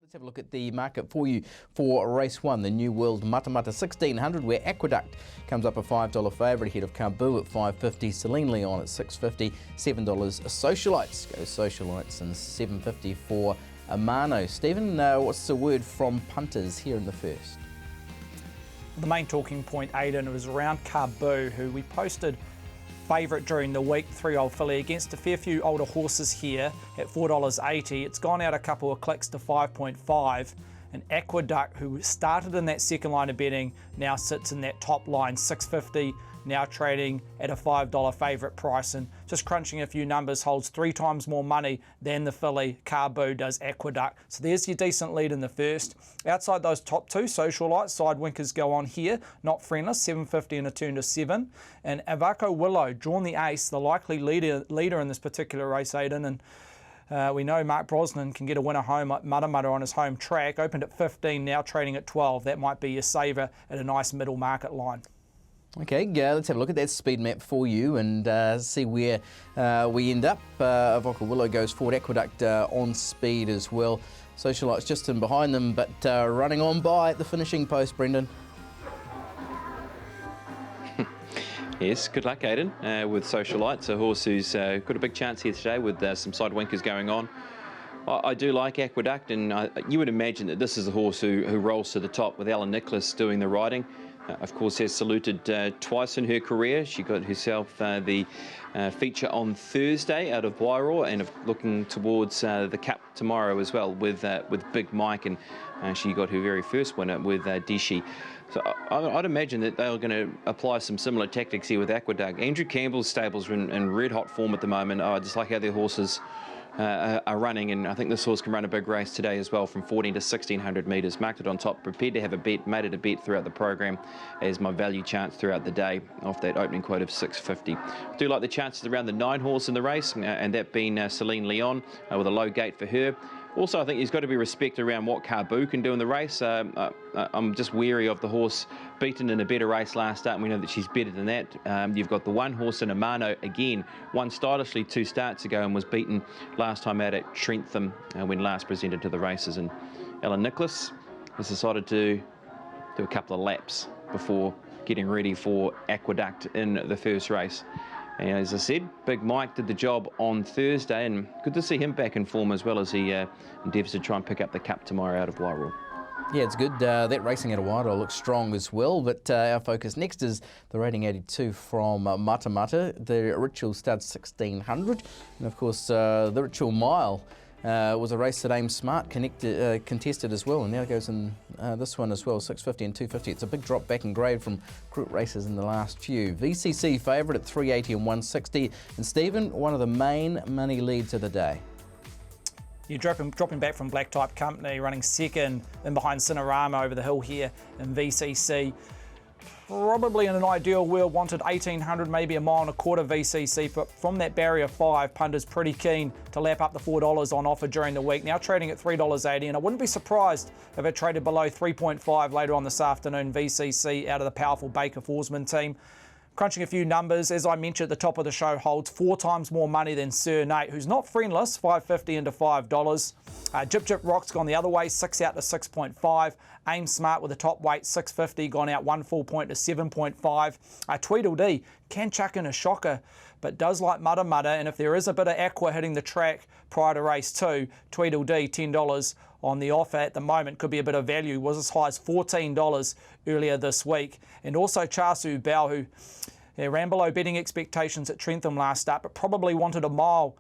Let's have a look at the market for you for race 1, the New World Matamata 1600, where Aqueduct comes up a $5 favourite ahead of Carbu at $5.50, Celine Leon at $6.50, $7 Socialites, go Socialites, and $7.50 for Amano. Stephen, what's the word from punters here in the first? The main talking point, Aidan, was around Carbu, who we posted favourite during the week, 3-year-old filly against a fair few older horses here at $4.80. It's gone out a couple of clicks to 5.5. And Aqueduct, who started in that second line of betting, now sits in that top line, $6.50, now trading at a $5 favourite price. And just crunching a few numbers, holds 3 times more money than the filly Carbu does Aqueduct. So there's your decent lead in the first. Outside those top two, Socialites, side winkers go on here, not friendless, $7.50 and a turn to 7. And Avako Willow, drawn the ace, the likely leader in this particular race, Aidan. And we know Mark Brosnan can get a winner home at Matamata on his home track. Opened at 15, now trading at 12. That might be your saver at a nice middle market line. Okay, let's have a look at that speed map for you and see where we end up. Avaka Willow goes forward, Aqueduct on speed as well. Socialites just in behind them, but running on by at the finishing post, Brendan. Yes, good luck, Aidan, with Socialites, a horse who's got a big chance here today with some side winkers going on. I do like Aqueduct, and you would imagine that this is a horse who rolls to the top with Alan Nicholas doing the riding. Of course, has saluted twice in her career. She got herself the feature on Thursday out of Wairua, and looking towards the Cup tomorrow as well with Big Mike, and she got her very first winner with Deshi. So I'd imagine that they're going to apply some similar tactics here with Aqueduct. Andrew Campbell's stables are in red hot form at the moment. I just like how their horses are running, and I think this horse can run a big race today as well, from 14 to 1600 metres. Marked it on top, prepared to have a bet, made it a bet throughout the program as my value chance throughout the day off that opening quote of 650. I do like the chances around the 9 horse in the race, and that being Celine Leon with a low gate for her. Also, I think there's got to be respect around what Carbu can do in the race. I'm just wary of the horse beaten in a better race last start, and we know that she's better than that. You've got the 1 horse in Amano, again, won stylishly 2 starts ago and was beaten last time out at Trentham when last presented to the races. And Alan Nicholas has decided to do a couple of laps before getting ready for Aqueduct in the first race. And as I said, Big Mike did the job on Thursday, and good to see him back in form as well as he endeavours to try and pick up the Cup tomorrow out of Wairua. Yeah, it's good. That racing out of Wairua looks strong as well, but our focus next is the rating 82 from Matamata, the Ritual Studs 1600, and of course the Ritual Mile was a race that Aim Smart contested as well, and now goes in this one as well, 650 and 250. It's a big drop back in grade from group races in the last few. VCC favourite at 380 and 160, and Stephen, one of the main money leads of the day. You're dropping back from Black Type Company, running second, then behind Cinerama over the hill here in VCC. Probably in an ideal world wanted 1800, maybe a mile and a quarter VCC, but from that barrier 5, punters pretty keen to lap up the $4 on offer during the week. Now trading at $3.80, and I wouldn't be surprised if it traded below 3.5 later on this afternoon. VCC out of the powerful Baker Forsman team. Crunching a few numbers, as I mentioned at the top of the show, holds 4 times more money than Sir Nate, who's not friendless, $5.50 into $5. Jip Jip Rock's gone the other way, 6 out to 6.5. Aim Smart with a top weight, 650, gone out 1 full point to 7.5. Tweedledee can chuck in a shocker, but does like Matamata, and if there is a bit of aqua hitting the track prior to race 2, Tweedledee, $10 on the offer at the moment, could be a bit of value, was as high as $14 earlier this week. And also Chasu Bao, who ran below betting expectations at Trentham last start, but probably wanted a mile.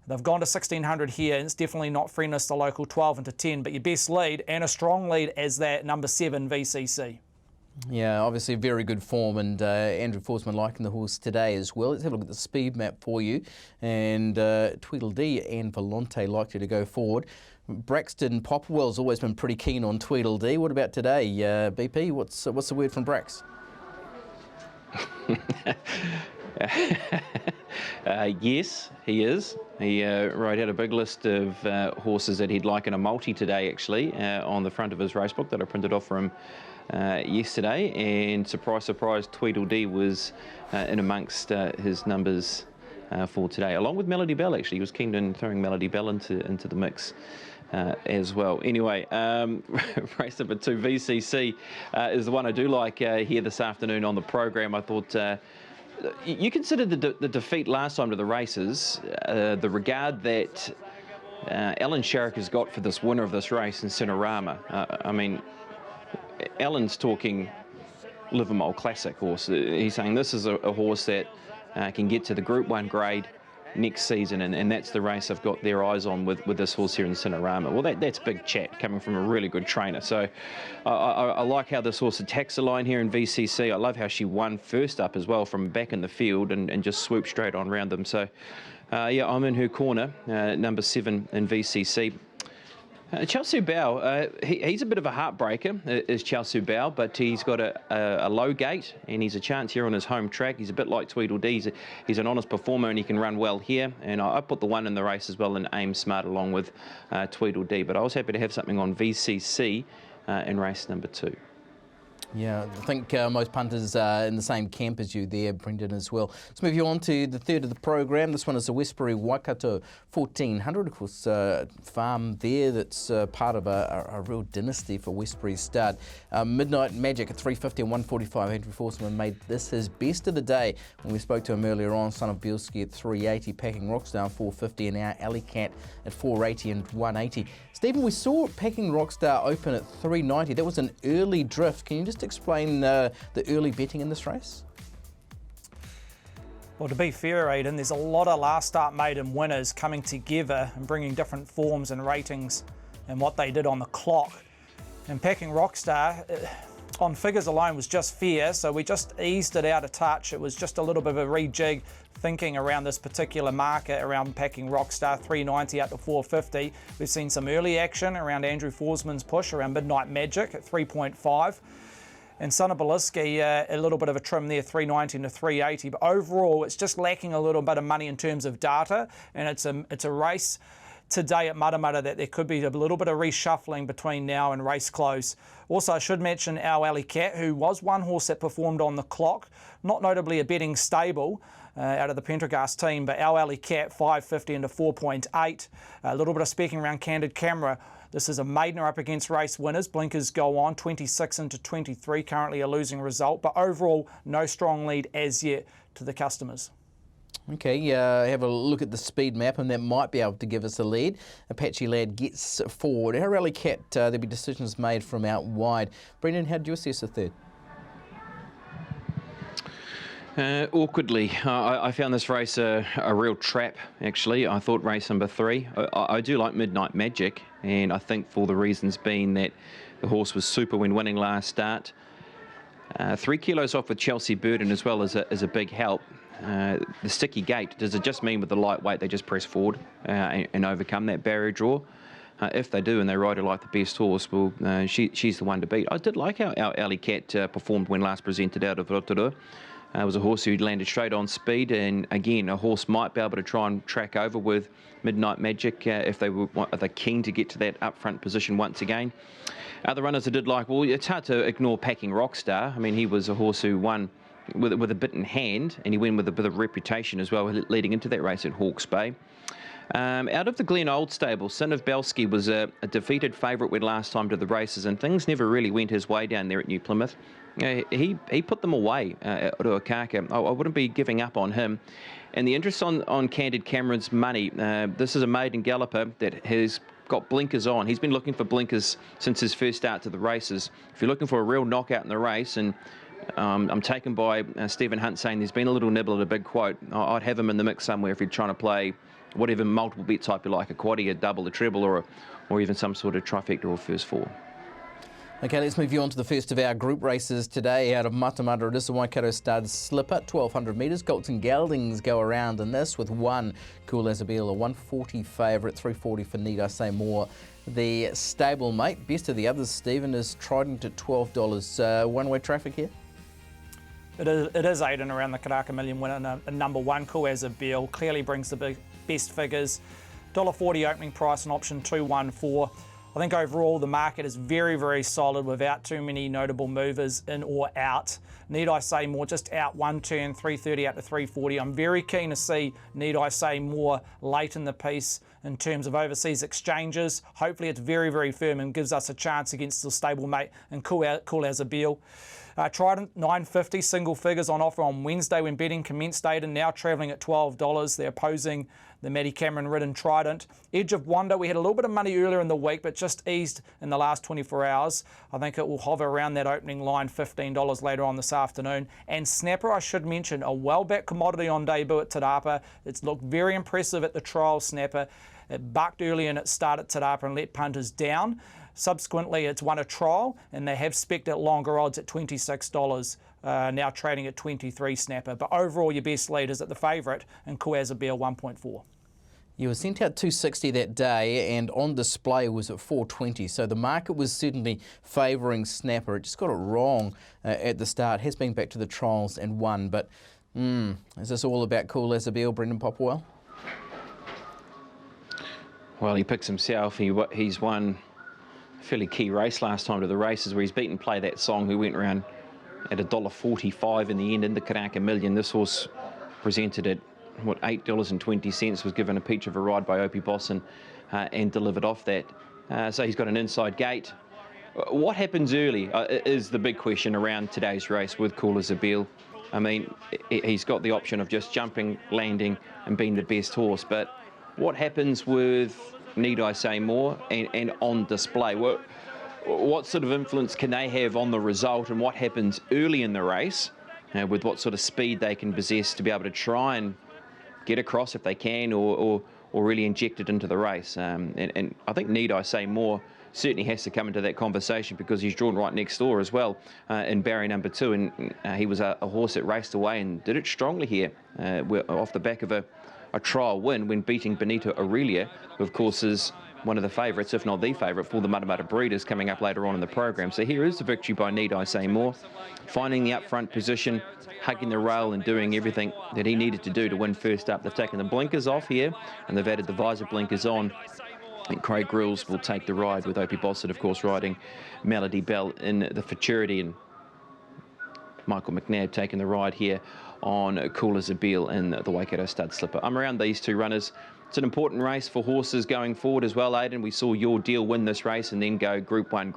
They've gone to 1600 here, and it's definitely not friendless, the local 12 into 10, but your best lead, and a strong lead as that number 7 VCC. Yeah, obviously very good form, and Andrew Forsman liking the horse today as well. Let's have a look at the speed map for you, and Tweedledee and Volante likely to go forward. Braxton Popplewell's always been pretty keen on Tweedledee. What about today, BP? What's the word from Brax? Yes, he is. He wrote out a big list of horses that he'd like in a multi today, actually, on the front of his racebook that I printed off for him yesterday. And surprise, surprise, Tweedledee was in amongst his numbers for today, along with Melody Bell. Actually, he was keen on throwing Melody Bell into the mix as well. Anyway, race number 2, VCC, is the one I do like here this afternoon on the program. I thought you considered the defeat last time to the races, the regard that Alan Sharrock has got for this winner of this race in Cinerama. I mean, Alan's talking Livermore Classic horse. He's saying this is a horse that can get to the Group 1 grade next season, and that's the race I've got their eyes on with this horse here in Cinerama. Well, that's big chat coming from a really good trainer. So I like how this horse attacks the line here in VCC. I love how she won first up as well from back in the field and just swooped straight on around them. So yeah, I'm in her corner, number 7 in VCC. Chelsea Bow, he's a bit of a heartbreaker, is Chelsea Bow, but he's got a low gate and he's a chance here on his home track. He's a bit like Tweedledee. He's an honest performer and he can run well here. And I put the 1 in the race as well and Aim Smart along with Tweedledee. But I was happy to have something on VCC in race number 2. Yeah, I think most punters are in the same camp as you there, Brendan, as well. Let's move you on to the third of the program. This one is the WESTBURY WAIKATO 1400. Of course, farm there that's part of a real dynasty for Westbury's start. Midnight Magic at 350 and 145. Andrew Forsman made this his best of the day when we spoke to him earlier on. Son of Bielski at 380, Packing Rockstar 450, and now Alley Cat at 480 and 180. Stephen, we saw Packing Rockstar open at 390. That was an early drift. Can you just explain the early betting in this race? Well, to be fair, Aidan, there's a lot of last start maiden winners coming together and bringing different forms and ratings and what they did on the clock. And Packing Rockstar, on figures alone, was just fair, so we just eased it out a touch. It was just a little bit of a rejig thinking around this particular market, around Packing Rockstar, 390 up to 450. We've seen some early action around Andrew Forsman's push, around Midnight Magic at 3.5. And Son of Bielski, a little bit of a trim there, 390 to 380. But overall, it's just lacking a little bit of money in terms of data. And it's a race today at Matamata that there could be a little bit of reshuffling between now and race close. Also, I should mention our Alley Cat, who was one horse that performed on the clock, not notably a betting stable out of the Pendergast team, but our Alley Cat 550 into 4.8. A little bit of speaking around Candid Camera. This is a maidener up against race winners. Blinkers go on, 26 into 23, currently a losing result, but overall no strong lead as yet to the customers. Okay, have a look at the speed map and that might be able to give us a lead. Apache Lad gets forward. Our Alley Cat, there'll be decisions made from out wide. Brendan, how did you assess the third? Awkwardly, I found this race a real trap, actually. I thought race number 3. I do like Midnight Magic, and I think for the reasons being that the horse was super when winning last start. 3 kilos off with Chelsea Burden as well as a big help. The sticky gate, does it just mean with the lightweight they just press forward and overcome that barrier draw? If they do and they ride her like the best horse, well, she's the one to beat. I did like how our Alley Cat performed when last presented out of Rotorua. It was a horse who landed straight on speed, and again, a horse might be able to try and track over with Midnight Magic if they're keen to get to that up front position once again. Other runners I did like, well, it's hard to ignore Packing Rockstar. I mean, he was a horse who won with a bit in hand, and he went with a bit of reputation as well leading into that race at Hawke's Bay. Out of the Glen Old stable, Son of Bielski was a defeated favourite when last time to the races, and things never really went his way down there at New Plymouth. He put them away to Okaka. I wouldn't be giving up on him. And the interest on Candid Cameron's money, this is a maiden galloper that has got blinkers on. He's been looking for blinkers since his first start to the races. If you're looking for a real knockout in the race, and I'm taken by Stephen Hunt saying there's been a little nibble at a big quote, I'd have him in the mix somewhere if you're trying to play whatever multiple bet type you like, a quaddie, a double, a treble, or even some sort of trifecta or first four. Okay, let's move you on to the first of our group races today out of Matamata. It is the Waikato Stud Slipper, 1,200 metres. Colts and Geldings go around in this with 1 Cool as a Beal, a 140 favourite, 340 for Need I Say More. The stablemate, best of the others, Stephen, is Trident at $12. One-way traffic here? It is Aidan around the Karaka Million winner, number 1, Cool as a Beal. Clearly brings the best figures. $1.40 opening price and option 214. I think overall the market is very, very solid without too many notable movers in or out. Need I Say More just out one turn, 330 out to 340. I'm very keen to see Need I Say More late in the piece in terms of overseas exchanges. Hopefully it's very, very firm and gives us a chance against the stablemate and Cool as a Beal. Trident, $9.50, single figures on offer on Wednesday when betting commenced. Aidan now travelling at $12. They're opposing the Maddie Cameron-ridden Trident. Edge of Wonder, we had a little bit of money earlier in the week, but just eased in the last 24 hours. I think it will hover around that opening line, $15 later on this afternoon. And Snapper, I should mention, a well-backed commodity on debut at Te Rapa. It's looked very impressive at the trial, Snapper. It bucked early and it started Te Rapa and let punters down. Subsequently, it's won a trial, and they have specced at longer odds at $26, now trading at 23 Snapper. But overall, your best lead is at the favourite, and Cool as a Beal 1.4. You were sent out 260 that day, and on display was at 420. So the market was certainly favouring Snapper. It just got it wrong at the start. Has been back to the trials and won. But is this all about Cool as a Beal, Brendan Popplewell? Well, he picks himself. He's won fairly key race last time to the races where he's beaten Play That Song, who went around at $1.45 in the end in the Karaka Million. This horse presented at what, $8.20, was given a peach of a ride by Opie Bosson and delivered off that. So he's got an inside gate. What happens early is the big question around today's race with Cool as a Beal. I mean, he's got the option of just jumping, landing and being the best horse, but what happens with Need I Say More and on display? What sort of influence can they have on the result, and what happens early in the race with what sort of speed they can possess to be able to try and get across if they can, or really inject it into the race? And I think Need I Say More certainly has to come into that conversation because he's drawn right next door as well in barrier number 2, and he was a horse that raced away and did it strongly here off the back of a trial win when beating Benito Aurelia, who of course is one of the favourites, if not the favourite, for the Matamata breeders coming up later on in the program. So here is the victory by Need I Say More, finding the up-front position, hugging the rail and doing everything that he needed to do to win first up. They've taken the blinkers off here and they've added the visor blinkers on. And Craig Grills will take the ride with Opie Bossett, of course, riding Melody Bell in the Futurity, and Michael McNabb taking the ride here on Cool as a Beal in the Waikato Stud Slipper. I'm around these two runners. It's an important race for horses going forward as well, Aidan. We saw Your Deal win this race and then go Group 1,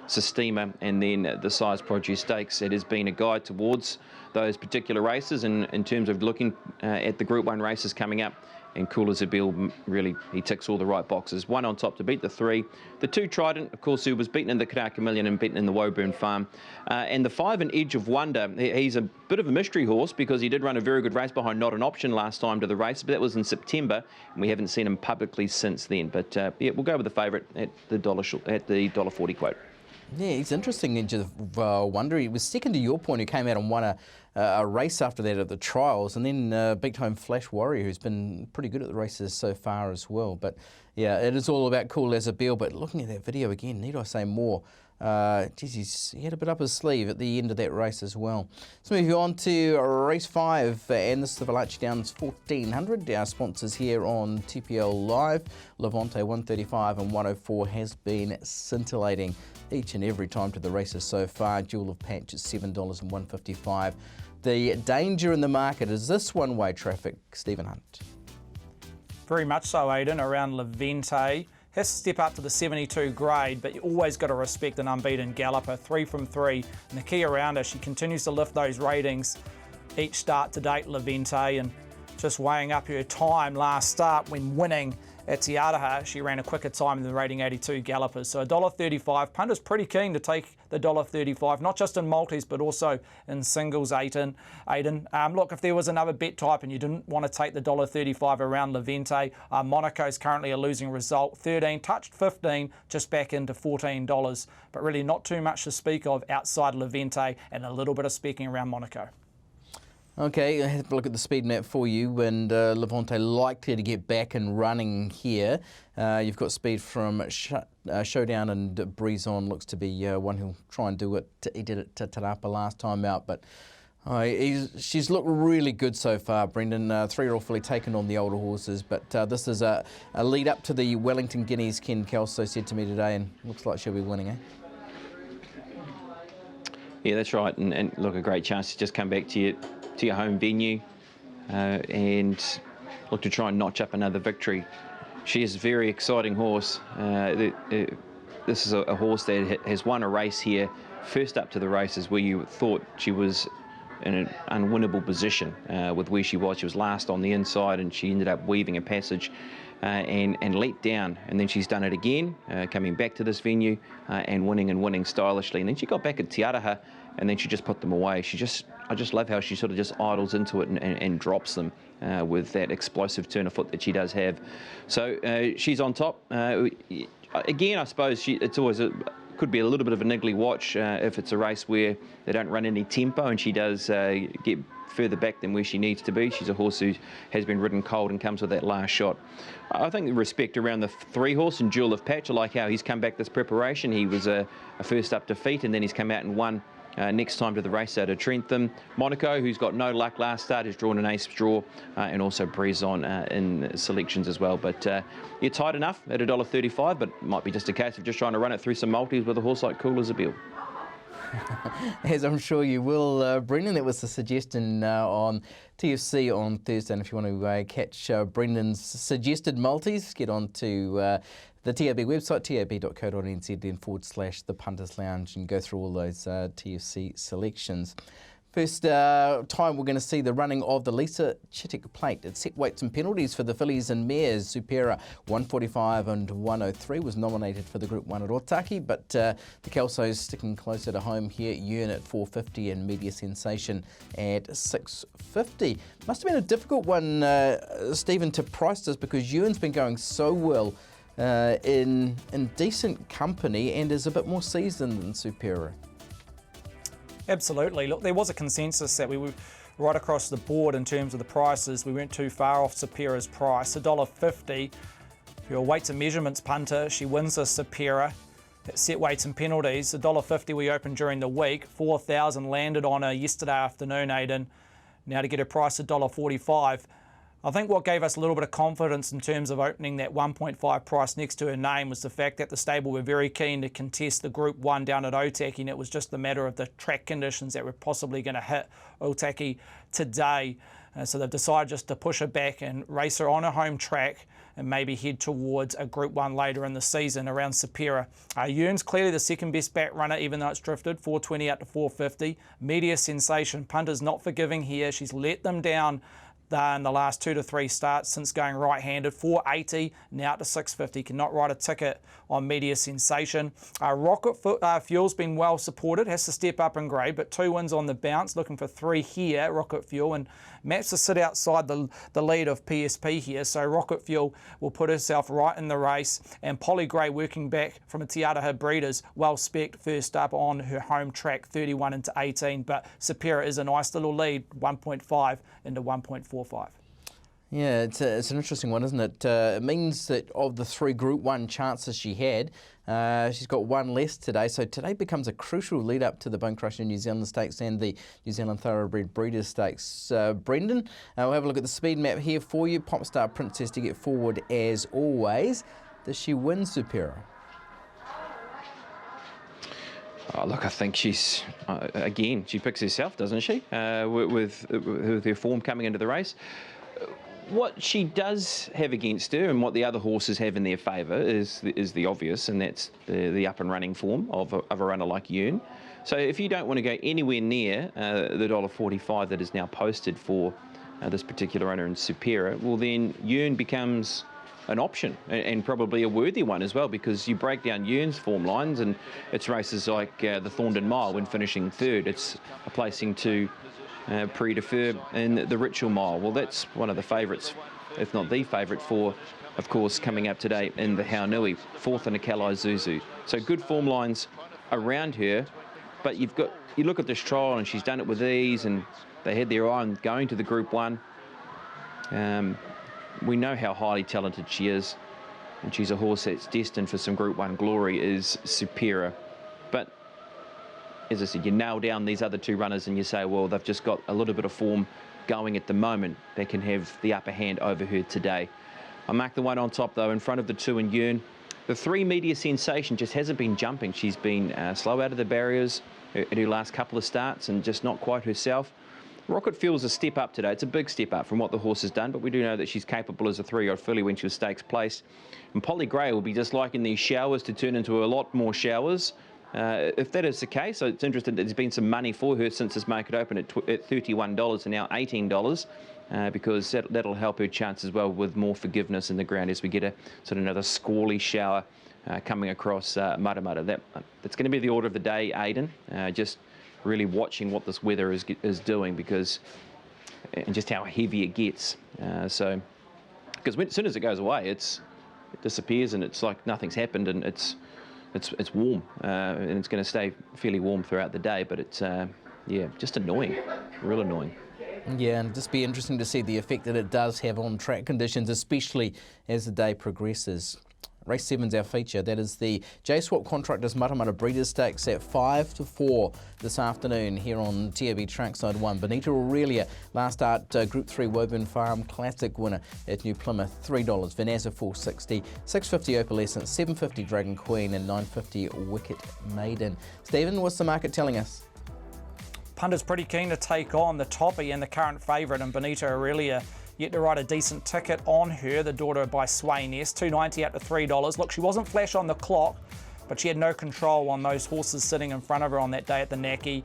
Sistema, and then the Size Produce Stakes. It has been a guide towards those particular races, and in terms of looking at the Group 1 races coming up. And Cool as a Beal, really, he ticks all the right boxes. 1 on top to beat the 3. The 2 Trident, of course, who was beaten in the Karaka Million and beaten in the Woburn Farm. And the 5 an Edge of Wonder, he's a bit of a mystery horse because he did run a very good race behind Not an Option last time to the race, but that was in September, and we haven't seen him publicly since then. But yeah, we'll go with the favourite at the $1.40 quote. Yeah, he's interesting, Edge of Wonder. He was second to your point, who came out and won a race after that at the trials, and then beat home Flash Warrior, who's been pretty good at the races so far as well. But yeah, it is all about Cool as a Beal. But looking at that video again, Need I Say More? Geez, he had a bit up his sleeve at the end of that race as well. So moving on to race 5, and this is the Valachi Downs 1400. Our sponsors here on TPL Live, Levante 135 and 104 has been scintillating each and every time to the races so far. Jewel of Patch at $7 and $1.55. The danger in the market is this one-way traffic, Stephen Hunt. Very much so, Aidan, around Levante. Has to step up to the 72 grade, but you always got to respect an unbeaten galloper. 3 from 3. And the key around her, she continues to lift those ratings each start to date, Levante, and just weighing up her time last start when winning at Te Araha, she ran a quicker time than the rating 82 gallopers. So $1.35. Punter's pretty keen to take the $1.35, not just in multis, but also in singles, Aidan. Look, if there was another bet type and you didn't want to take the $1.35 around Levante, Monaco's currently a losing result. 13, touched 15, just back into $14. But really not too much to speak of outside Levante, and a little bit of speaking around Monaco. Okay, have a look at the speed map for you, and Levante likely to get back and running here. You've got speed from Showdown and Breeze On, looks to be one who'll try and do it. He did it to Te Rapa last time out, but she's looked really good so far, Brendan. 3-year-old filly taken on the older horses, but this is a lead up to the Wellington Guineas, Ken Kelso said to me today, and looks like she'll be winning, eh? Yeah, that's right, and look, a great chance to just come back to your home venue and look to try and notch up another victory. She is a very exciting horse. This is a horse that has won a race here. First up to the races where you thought she was in an unwinnable position with where she was. She was last on the inside and she ended up weaving a passage and let down. And then she's done it again, coming back to this venue and winning stylishly. And then she got back at Te Araha and then she just put them away. I just love how she sort of just idles into it and drops them with that explosive turn of foot that she does have. So she's on top. Again, I suppose it's always could be a little bit of a niggly watch if it's a race where they don't run any tempo and she does get further back than where she needs to be. She's a horse who has been ridden cold and comes with that last shot. I think the respect around the 3-horse and Jewel of Patch, I like how he's come back this preparation. He was a first up defeat and then he's come out and won next time to the race out of Trentham. Monaco, who's got no luck last start, has drawn an ace draw and also Brezon in selections as well. But you're tight enough at $1.35, but it might be just a case of just trying to run it through some multis with a horse like Cool as a Bill. As I'm sure you will, Brendan. That was the suggestion on TFC on Thursday. And if you want to catch Brendan's suggested multis, get on to the TAB website, tab.co.nz, then /the Punters Lounge, and go through all those TFC selections. First time we're going to see the running of the Lisa Chittick Plate. It's set weights and penalties for the fillies and mares. Supera 145 and 103 was nominated for the Group 1 at Otaki, but the Kelsos sticking closer to home here. Yearn at 450 and Media Sensation at 650. Must have been a difficult one, Stephen, to price this because Yearn's been going so well in decent company and is a bit more seasoned than Supera. Absolutely. Look, there was a consensus that we were right across the board in terms of the prices. We weren't too far off Supera's price. $1.50 for your weights and measurements punter. She wins the Supera at set weights and penalties. $1.50 we opened during the week. 4,000 landed on her yesterday afternoon, Aidan. Now to get her price $1.45. I think what gave us a little bit of confidence in terms of opening that 1.5 price next to her name was the fact that the stable were very keen to contest the Group 1 down at Otaki, and it was just a matter of the track conditions that were possibly going to hit Otaki today. So they've decided just to push her back and race her on her home track and maybe head towards a Group 1 later in the season around Supera. Yearn's clearly the second best back runner, even though it's drifted, 420 out to 450. Media Sensation, punter's not forgiving here. She's let them down in the last 2 to 3 starts since going right-handed. 480 now to 650. Cannot write a ticket on Media Sensation. Rocket Fuel's been well supported. Has to step up in grade, but 2 wins on the bounce. Looking for 3 here, Rocket Fuel, and maps to sit outside the lead of PSP here. So Rocket Fuel will put herself right in the race. And Polly Gray working back from a Te Araha Breeders. Well spec'd first up on her home track, 31 into 18. But Supera is a nice little lead, 1.5 into 1.45. Yeah, it's an interesting one, isn't it? It means that of the 3 Group 1 chances she had, she's got 1 less today. So today becomes a crucial lead up to the Bone Crusher New Zealand Stakes and the New Zealand Thoroughbred Breeders Stakes. Brendan, we'll have a look at the speed map here for you. Popstar Princess to get forward as always. Does she win Supera? Oh, look, I think she's, again, she picks herself, doesn't she, with her form coming into the race. What she does have against her and what the other horses have in their favour is the obvious, and that's the up-and-running form of a runner like Yearn. So if you don't want to go anywhere near the $1.45 that is now posted for this particular runner in Supera, well then Yearn becomes an option and probably a worthy one as well, because you break down Yearn's form lines and it's races like the Thorndon Mile when finishing 3rd. It's a placing to pre-defer in the Ritual Mile. Well, that's one of the favourites, if not the favourite for, of course, coming up today in the Haunui, 4th in a Kalai Zuzu. So good form lines around her, but you look at this trial and she's done it with ease and they had their eye on going to the Group 1. We know how highly talented she is, and she's a horse that's destined for some Group 1 glory, is Supera. But as I said, you nail down these other 2 runners and you say, well, they've just got a little bit of form going at the moment. They can have the upper hand over her today. I mark the 1 on top, though, in front of the 2 in Yearn. The 3 Media Sensation just hasn't been jumping. She's been slow out of the barriers at her last couple of starts and just not quite herself. Rocket feels a step up today. It's a big step up from what the horse has done, but we do know that she's capable as a 3-year-old filly when she was stakes placed. And Polly Gray will be just liking these showers to turn into a lot more showers. If that is the case, so it's interesting that there's been some money for her since this market opened at $31 and now $18, because that'll help her chance as well with more forgiveness in the ground as we get a sort of another squally shower coming across Matamata. That's going to be the order of the day, Aidan. Just really watching what this weather is doing, because and just how heavy it gets. So because as soon as it goes away, it disappears and it's like nothing's happened, and it's warm, and it's going to stay fairly warm throughout the day. But it's yeah, just annoying, real annoying. Yeah, and just be interesting to see the effect that it does have on track conditions, especially as the day progresses. Race 7's our feature. That is the J-Swap Contractors Matamata Breeders' Stakes at 5 to 4 this afternoon here on TAB Trackside 1. Benita Aurelia, last start Group 3 Woburn Farm Classic winner at New Plymouth, $3. Vanessa $4.60, $6.50 Opalescent, $7.50 Dragon Queen, and $9.50 Wicket Maiden. Stephen, what's the market telling us? Punters pretty keen to take on the toppy and the current favourite, and Benita Aurelia yet to write a decent ticket on her, the daughter by Swayness, $2.90 out to $3. Look, she wasn't flash on the clock, but she had no control on those horses sitting in front of her on that day at the Naki.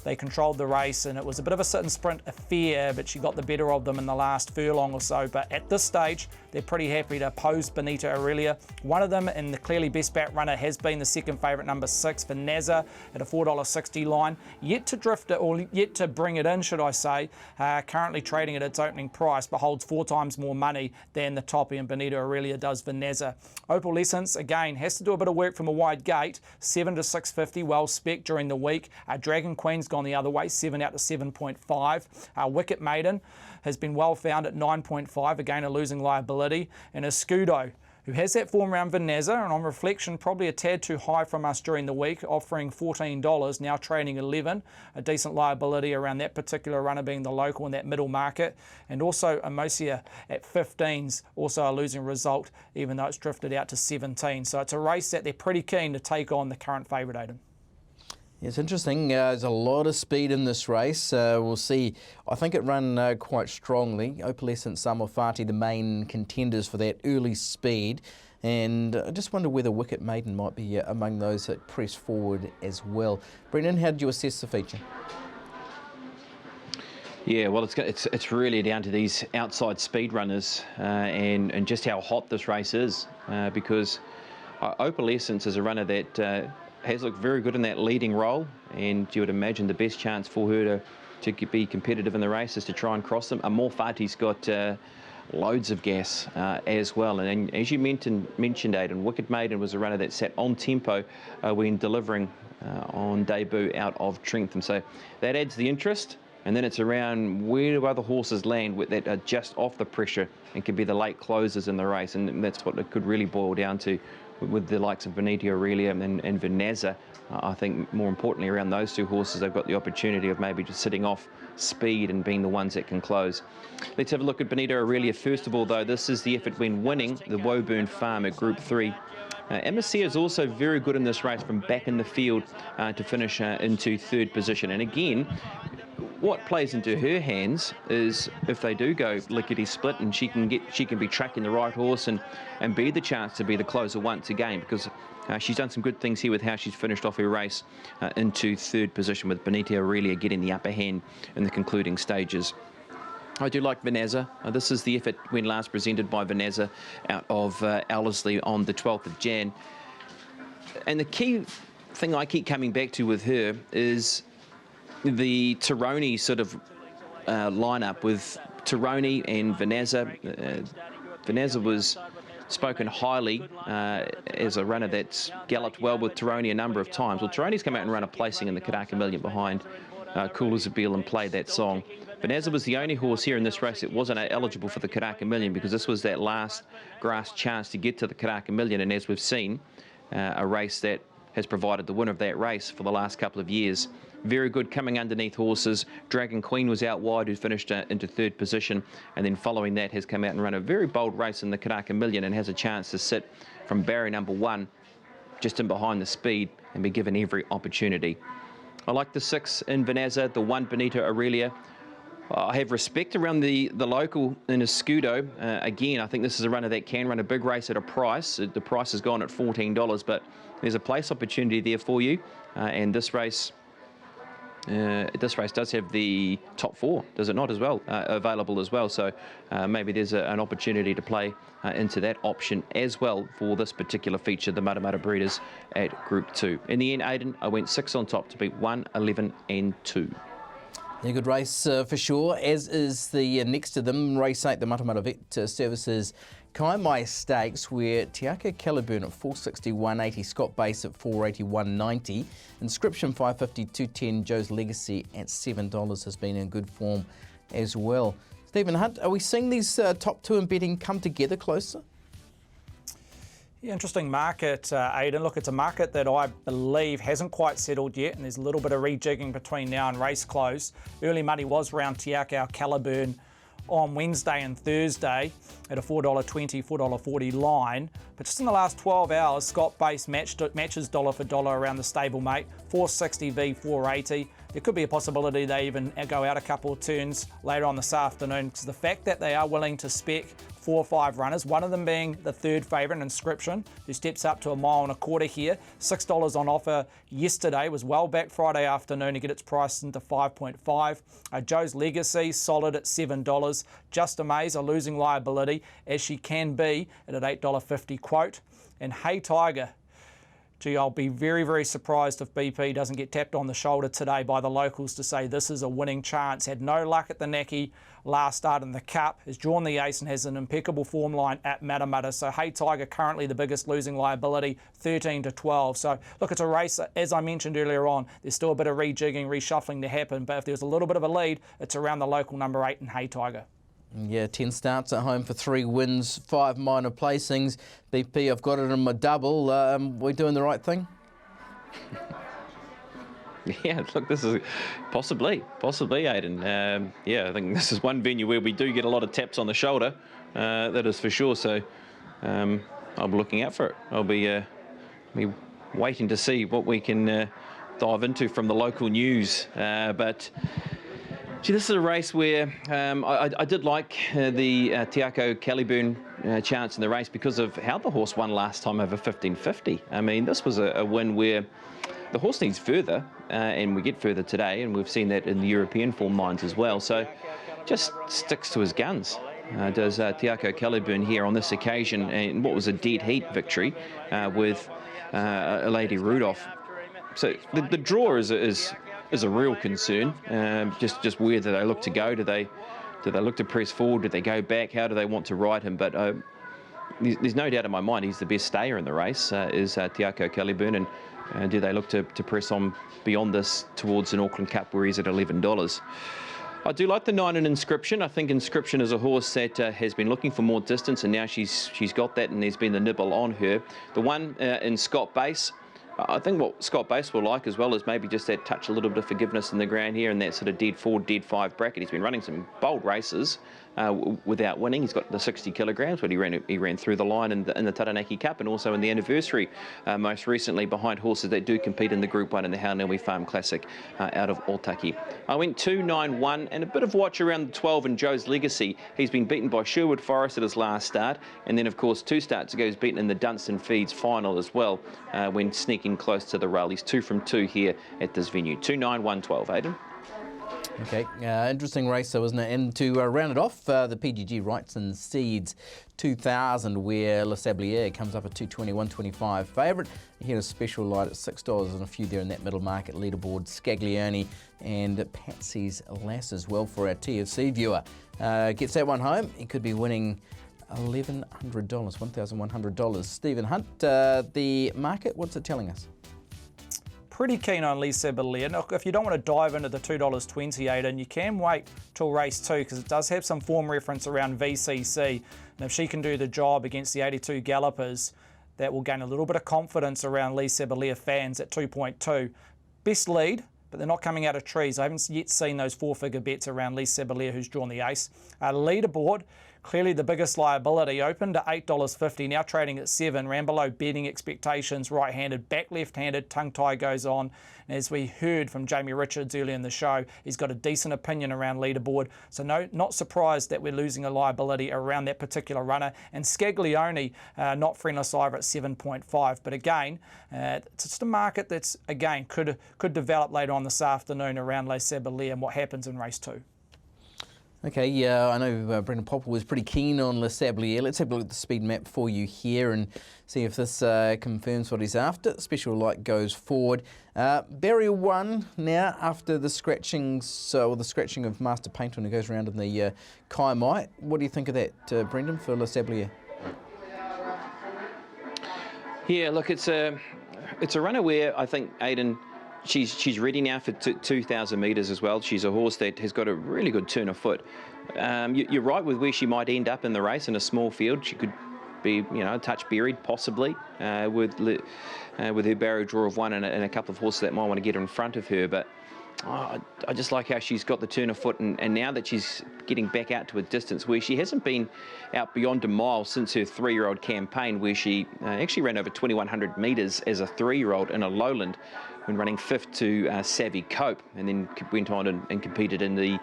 They controlled the race, and it was a bit of a sit and sprint affair, but she got the better of them in the last furlong or so. But at this stage, they're pretty happy to oppose Benita Aurelia. One of them, in the clearly best bat runner, has been the second favourite, number 6, Vanessa, at a $4.60 line. Yet to drift it, or yet to bring it in, should I say. Currently trading at its opening price, but holds 4 times more money than the toppy, and Benita Aurelia does Vanessa. Opalescence, again, has to do a bit of work from a wide gate, 7 to $6.50, well spec during the week. Dragon Queen's gone the other way, 7 out to 7.5. Wicket Maiden has been well found at 9.5, again a losing liability. And a STUO, who has that form around Vanessa, and on reflection probably a tad too high from us during the week, offering $14, now trading 11, a decent liability around that particular runner being the local in that middle market. And also Amosia at 15's, also a losing result, even though it's drifted out to 17. So it's a race that they're pretty keen to take on the current favourite, Aidan. It's interesting. There's a lot of speed in this race. We'll see. I think it ran quite strongly. Opalescent, Samofati, the main contenders for that early speed. And I just wonder whether Wicket Maiden might be among those that press forward as well. Brendan, how did you assess the feature? Yeah, well, it's really down to these outside speed runners and just how hot this race is, because Opalescence is a runner that has looked very good in that leading role, and you would imagine the best chance for her to be competitive in the race is to try and cross them. Amorfati's got loads of gas as well, and as you mentioned, Aidan, Wicked Maiden was a runner that sat on tempo when delivering on debut out of Trentham, so that adds the interest. And then it's around where do other horses land that are just off the pressure and can be the late closers in the race, and that's what it could really boil down to with the likes of Benita Aurelia and Vanessa. I think more importantly around those two horses, they've got the opportunity of maybe just sitting off speed and being the ones that can close. Let's have a look at Benita Aurelia first of all, though. This is the effort when winning the Woburn Farm at Group 3. Amicia is also very good in this race from back in the field to finish into 3rd position. And again, what plays into her hands is if they do go lickety-split and she can be tracking the right horse and be the chance to be the closer once again, because she's done some good things here with how she's finished off her race into 3rd position, with Benita Aurelia getting the upper hand in the concluding stages. I do like Vanessa. This is the effort when last presented by Vanessa out of Ellerslie on the 12th of Jan. And the key thing I keep coming back to with her is the Tironi sort of lineup with Tironi and Vanessa. Vanessa was spoken highly as a runner that's galloped well with Tironi a number of times. Well, Tironi's come out and run a placing in the Karaka Million behind Cool as a Beal and played that song. Vanessa was the only horse here in this race that wasn't eligible for the Karaka Million, because this was that last grass chance to get to the Karaka Million, and as we've seen, a race that has provided the winner of that race for the last couple of years. Very good coming underneath horses. Dragon Queen was out wide, who finished into 3rd position, and then following that has come out and run a very bold race in the Karaka Million and has a chance to sit from barrier number 1 just in behind the speed and be given every opportunity. I like the 6 in Vanessa, the 1 Benita Aurelia. I have respect around the local in a STUO. Again, I think this is a runner that can run a big race at a price. The price has gone at $14, but there's a place opportunity there for you. And this race does have the top 4, does it not, as well, available as well. So maybe there's an opportunity to play into that option as well for this particular feature, the Matamata breeders at Group 2. In the end, Aidan, I went 6 on top to beat 1, 11 and 2. Yeah, good race for sure, as is the next to them, race 8, the Matamata Vet Services KAIMAI Stakes, where Tiako Caliburn at 460, 180, Scott Base at 480, 190, Inscription 550, 210, Joe's Legacy at $7 has been in good form as well. Stephen Hunt, are we seeing these top 2 in betting come together closer? Yeah, interesting market, Aidan. Look, it's a market that I believe hasn't quite settled yet, and there's a little bit of rejigging between now and race close. Early money was around Tiako Caliburn on Wednesday and Thursday at a $4.20, $4.40 line. But just in the last 12 hours, Scott Base matches dollar for dollar around the stablemate, 460 v 480. There could be a possibility they even go out a couple of turns later on this afternoon, because the fact that they are willing to spec 4 or 5 runners, one of them being the third favourite, Inscription, who steps up to 1.25 miles here. $6 on offer yesterday, was well back Friday afternoon to get its price into 5.5. Joe's Legacy, solid at $7. Just Amaze, a losing liability, as she can be at an $8.50 quote. And Hey Tiger, gee, I'll be very, very surprised if BP doesn't get tapped on the shoulder today by the locals to say this is a winning chance. Had no luck at the Naki last start in the Cup, has drawn the ace and has an impeccable form line at Matamata. So Hey Tiger currently the biggest losing liability, 13 to 12. So look, it's a race, as I mentioned earlier on, there's still a bit of rejigging, reshuffling to happen, but if there's a little bit of a lead, it's around the local number 8 and Hey Tiger. Yeah, 10 starts at home for 3 wins, 5 minor placings. BP, I've got it in my double. We doing the right thing? Yeah, look, this is possibly, Aidan. Yeah, I think this is one venue where we do get a lot of taps on the shoulder, that is for sure. So I'll be looking out for it. I'll be waiting to see what we can dive into from the local news. But gee, this is a race where I did like the Tiako Caliburn chance in the race because of how the horse won last time over 1550. I mean, this was a win where the horse needs further, and we get further today, and we've seen that in the European form lines as well. So just sticks to his guns. Does Tiako Caliburn here on this occasion, and what was a dead heat victory with Lady Rudolph. So the draw is a real concern. Just where do they look to go? Do they look to press forward? Do they go back? How do they want to ride him? But there's no doubt in my mind he's the best stayer in the race, is Tiako Caliburn. And do they look to press on beyond this towards an Auckland Cup where he's at $11? I do like the 9 in Inscription. I think Inscription is a horse that has been looking for more distance, and now she's got that, and there's been the nibble on her. The 1 in Scott Base, I think what Scott Base will like as well is maybe just that touch, a little bit of forgiveness in the ground here, and that sort of dead 4, dead 5 bracket. He's been running some bold races without winning. He's got the 60 kilograms, but he ran through the line in the Taranaki Cup and also in the anniversary most recently behind horses that do compete in the Group 1 in the Haunui Farm Classic out of Otaki. I went 2, 9, 1 and a bit of watch around the 12 in Joe's Legacy. He's been beaten by Sherwood Forest at his last start, and then of course 2 starts ago he's beaten in the Dunstan Feeds final as well when sneaking close to the rail. He's 2 from 2 here at this venue. 2, 9, 1, 12, Aidan. Okay, interesting race though, wasn't it? And to round it off, the PGG WRIGHTSON Seeds 2000, where Le Sablier comes up at 220, 125 favourite. He had a special light at $6 and a few there in that middle market leaderboard. Scaglione and Patsy's Lass as well for our TFC viewer. Gets that one home, he could be winning $1,100, $1,100. Stephen Hunt, the market, what's it telling us? Pretty keen on Les Sablier. Now, if you don't want to dive into the $2.20, Aidan, you can wait till race 2 because it does have some form reference around VCC. And if she can do the job against the 82 Gallopers, that will gain a little bit of confidence around Les Sablier fans at 2.2. Best lead, but they're not coming out of trees. I haven't yet seen those 4-figure bets around Les Sablier, who's drawn the ace. Leaderboard, clearly the biggest liability. Opened at $8.50, now trading at $7, ran below betting expectations, right-handed, back left-handed, tongue tie goes on. And as we heard from Jamie Richards earlier in the show, he's got a decent opinion around leaderboard. So not surprised that we're losing a liability around that particular runner. And Scaglione, not friendless either at 7.5. But again, it's just a market that's, again, could develop later on this afternoon around Les Sabliers and what happens in race 2. Okay, yeah, I know Brendan Popplewell was pretty keen on Les Sabliers. Let's have a look at the speed map for you here and see if this confirms what he's after. Special light goes forward. Barrier 1 now after the scratchings, or the scratching of Master Paint when it goes around in the KAIMAI. What do you think of that, Brendan, for Les Sabliers? Yeah, look, it's a runner where I think Aidan, she's ready now for 2,000 metres as well. She's a horse that has got a really good turn of foot. You're right with where she might end up in the race in a small field. She could be, a touch buried possibly with her barrier draw of 1 and a couple of horses that might want to get in front of her. But I just like how she's got the turn of foot, and now that she's getting back out to a distance where she hasn't been out beyond a mile since her 3-year-old campaign, where she actually ran over 2,100 metres as a 3-year-old in a lowland when running 5th to Savvy Cope, and then went on and competed in the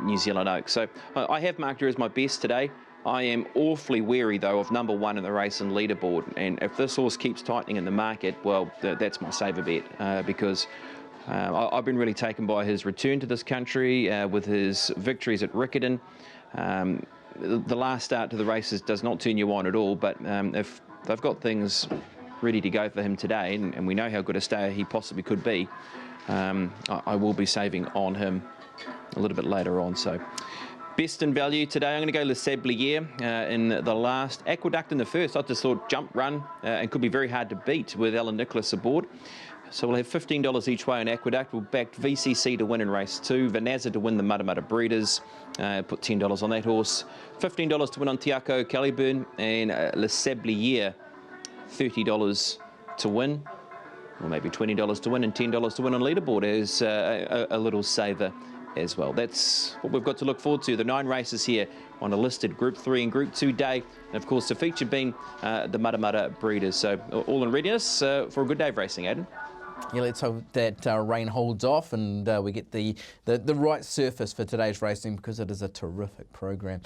New Zealand Oaks. So I have marked her as my best today. I am awfully wary, though, of number 1 in the race and leaderboard. And if this horse keeps tightening in the market, well, that's my saver bet, because I've been really taken by his return to this country with his victories at Riccarton. The last start to the races does not turn you on at all, but if they've got things ready to go for him today, and we know how good a stayer he possibly could be, I will be saving on him a little bit later on. So best in value today, I'm going to go Les Sabliers in the last, Aqueduct in the first. I just thought jump run and could be very hard to beat with Alan Nicholas aboard. So we'll have $15 each way on Aqueduct. We'll back VCC to win in race 2, Vanazza to win the Matamata Breeders, put $10 on that horse, $15 to win on Tiako Caliburn, and Les Sabliers, $30 to win, or maybe $20 to win and $10 to win on leaderboard as a little saver as well. That's what we've got to look forward to. The 9 races here on a listed Group 3 and Group 2 day, and of course the feature being the Matamata Breeders. So all in readiness for a good day of racing, Aidan. Yeah, let's hope that rain holds off and we get the right surface for today's racing, because it is a terrific program.